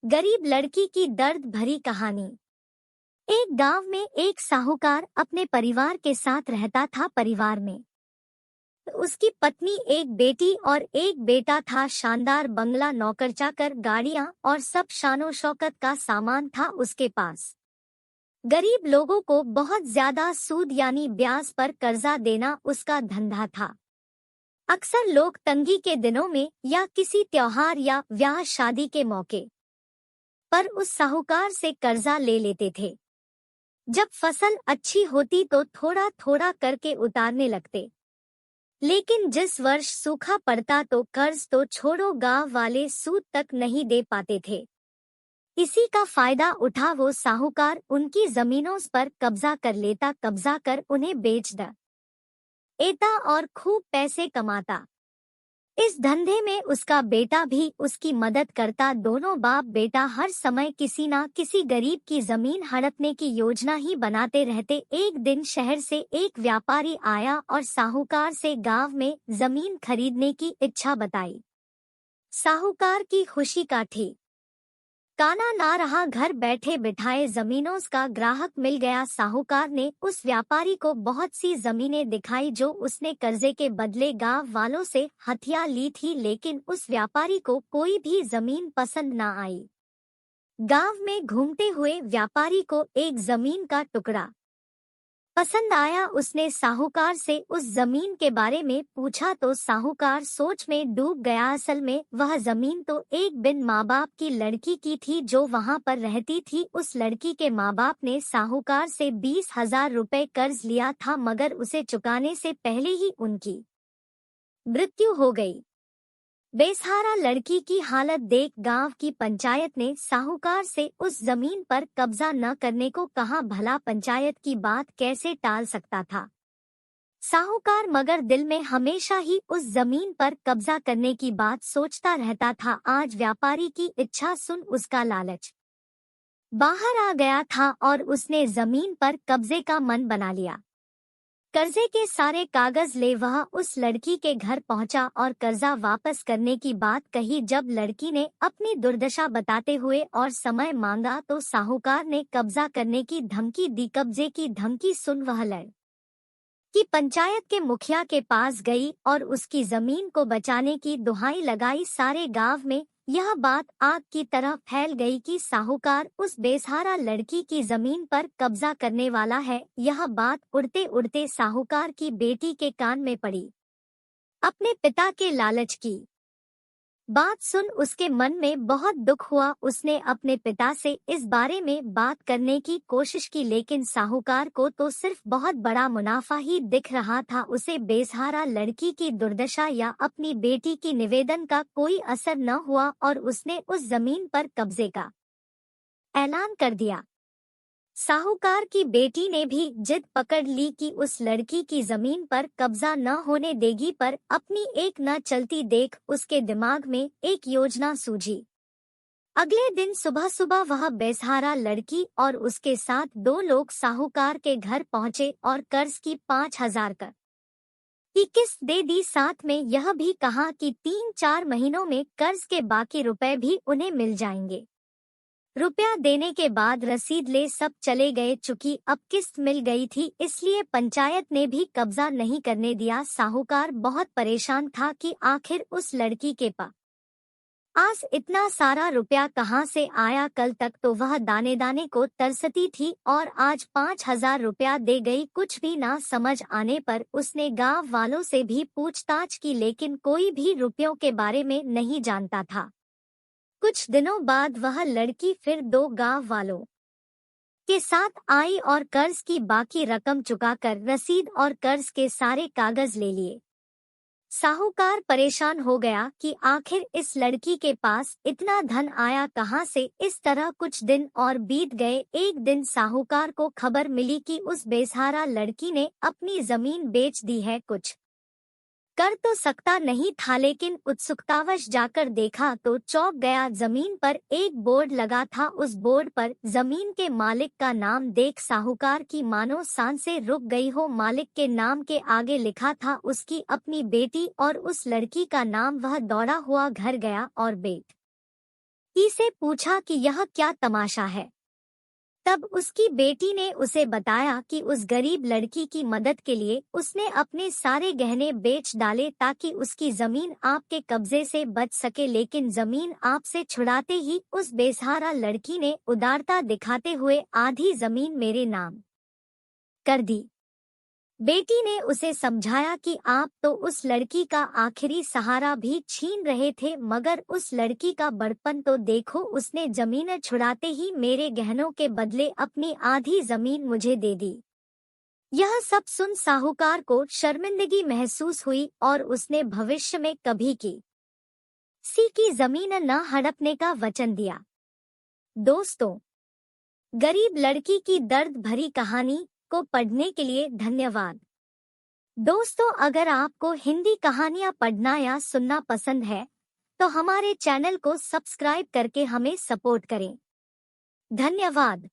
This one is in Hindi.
गरीब लड़की की दर्द भरी कहानी। एक गांव में एक साहूकार अपने परिवार के साथ रहता था। परिवार में उसकी पत्नी, एक बेटी और एक बेटा था। शानदार बंगला, नौकर चाकर, गाड़ियां और सब शानो शौकत का सामान था उसके पास। गरीब लोगों को बहुत ज्यादा सूद यानी ब्याज पर कर्जा देना उसका धंधा था। अक्सर लोग तंगी के दिनों में या किसी त्योहार या ब्याह शादी के मौके पर उस साहूकार से कर्जा ले लेते थे। जब फसल अच्छी होती तो थोड़ा थोड़ा करके उतारने लगते, लेकिन जिस वर्ष सूखा पड़ता तो कर्ज तो छोड़ो, गांव वाले सूद तक नहीं दे पाते थे। इसी का फायदा उठा वो साहूकार उनकी जमीनों पर कब्जा कर लेता, कब्जा कर उन्हें बेच देता और खूब पैसे कमाता। इस धंधे में उसका बेटा भी उसकी मदद करता। दोनों बाप बेटा हर समय किसी ना किसी गरीब की जमीन हड़पने की योजना ही बनाते रहते। एक दिन शहर से एक व्यापारी आया और साहूकार से गांव में जमीन खरीदने की इच्छा बताई। साहूकार की खुशी का ठिकाना ना रहा। घर बैठे बिठाए जमीनों का ग्राहक मिल गया। साहूकार ने उस व्यापारी को बहुत सी जमीनें दिखाई जो उसने कर्जे के बदले गांव वालों से हथिया ली थी, लेकिन उस व्यापारी को कोई भी जमीन पसंद ना आई। गांव में घूमते हुए व्यापारी को एक जमीन का टुकड़ा पसंद आया। उसने साहूकार से उस जमीन के बारे में पूछा तो साहूकार सोच में डूब गया। असल में वह जमीन तो एक बिन माँ बाप की लड़की की थी जो वहां पर रहती थी। उस लड़की के माँ बाप ने साहूकार से 20,000 रुपए कर्ज लिया था, मगर उसे चुकाने से पहले ही उनकी मृत्यु हो गई। बेसहारा लड़की की हालत देख गांव की पंचायत ने साहूकार से उस जमीन पर कब्जा न करने को कहा। भला पंचायत की बात कैसे टाल सकता था साहूकार, मगर दिल में हमेशा ही उस जमीन पर कब्जा करने की बात सोचता रहता था। आज व्यापारी की इच्छा सुन उसका लालच बाहर आ गया था और उसने जमीन पर कब्जे का मन बना लिया। कर्जे के सारे कागज ले वह उस लड़की के घर पहुंचा और कर्जा वापस करने की बात कही। जब लड़की ने अपनी दुर्दशा बताते हुए और समय मांगा तो साहूकार ने कब्जा करने की धमकी दी। कब्जे की धमकी सुन वह लड़की पंचायत के मुखिया के पास गई और उसकी जमीन को बचाने की दुहाई लगाई। सारे गांव में यह बात आग की तरह फैल गई कि साहूकार उस बेसहारा लड़की की जमीन पर कब्जा करने वाला है। यह बात उड़ते उड़ते साहूकार की बेटी के कान में पड़ी। अपने पिता के लालच की बात सुन उसके मन में बहुत दुख हुआ। उसने अपने पिता से इस बारे में बात करने की कोशिश की, लेकिन साहूकार को तो सिर्फ बहुत बड़ा मुनाफा ही दिख रहा था। उसे बेसहारा लड़की की दुर्दशा या अपनी बेटी की निवेदन का कोई असर न हुआ और उसने उस जमीन पर कब्जे का ऐलान कर दिया। साहूकार की बेटी ने भी जिद पकड़ ली कि उस लड़की की जमीन पर कब्जा न होने देगी, पर अपनी एक न चलती देख उसके दिमाग में एक योजना सूझी। अगले दिन सुबह सुबह वह बेसहारा लड़की और उसके साथ 2 लोग साहूकार के घर पहुंचे और कर्ज की 5,000 की किस्त दे दी। साथ में यह भी कहा कि 3-4 महीनों में कर्ज के बाकी रुपए भी उन्हें मिल जाएंगे। रुपया देने के बाद रसीद ले सब चले गए। चूंकि अब किस्त मिल गई थी इसलिए पंचायत ने भी कब्जा नहीं करने दिया। साहूकार बहुत परेशान था कि आखिर उस लड़की के पास इतना सारा रुपया कहां से आया। कल तक तो वह दाने दाने को तरसती थी और आज 5,000 रुपया दे गई। कुछ भी ना समझ आने पर उसने गांव वालों से भी पूछताछ की, लेकिन कोई भी रुपयों के बारे में नहीं जानता था। कुछ दिनों बाद वह लड़की फिर 2 गांव वालों के साथ आई और कर्ज की बाकी रकम चुकाकर रसीद और कर्ज के सारे कागज ले लिए। साहूकार परेशान हो गया कि आखिर इस लड़की के पास इतना धन आया कहां से। इस तरह कुछ दिन और बीत गए। एक दिन साहूकार को खबर मिली कि उस बेसहारा लड़की ने अपनी जमीन बेच दी है। कुछ कर तो सकता नहीं था, लेकिन उत्सुकतावश जाकर देखा तो चौंक गया। जमीन पर एक बोर्ड लगा था। उस बोर्ड पर जमीन के मालिक का नाम देख साहूकार की मानो सांसें रुक गई हो। मालिक के नाम के आगे लिखा था उसकी अपनी बेटी और उस लड़की का नाम। वह दौड़ा हुआ घर गया और बेटी से पूछा कि यह क्या तमाशा है। तब उसकी बेटी ने उसे बताया कि उस गरीब लड़की की मदद के लिए उसने अपने सारे गहने बेच डाले ताकि उसकी जमीन आपके कब्जे से बच सके, लेकिन जमीन आपसे छुड़ाते ही उस बेसहारा लड़की ने उदारता दिखाते हुए आधी जमीन मेरे नाम कर दी। बेटी ने उसे समझाया कि आप तो उस लड़की का आखिरी सहारा भी छीन रहे थे, मगर उस लड़की का बड़पन तो देखो, उसने जमीन छुड़ाते ही मेरे गहनों के बदले अपनी आधी जमीन मुझे दे दी। यह सब सुन साहूकार को शर्मिंदगी महसूस हुई और उसने भविष्य में कभी किसी की जमीन न हड़पने का वचन दिया। दोस्तों, गरीब लड़की की दर्द भरी कहानी को पढ़ने के लिए धन्यवाद। दोस्तों, अगर आपको हिंदी कहानियाँ पढ़ना या सुनना पसंद है तो हमारे चैनल को सब्सक्राइब करके हमें सपोर्ट करें। धन्यवाद।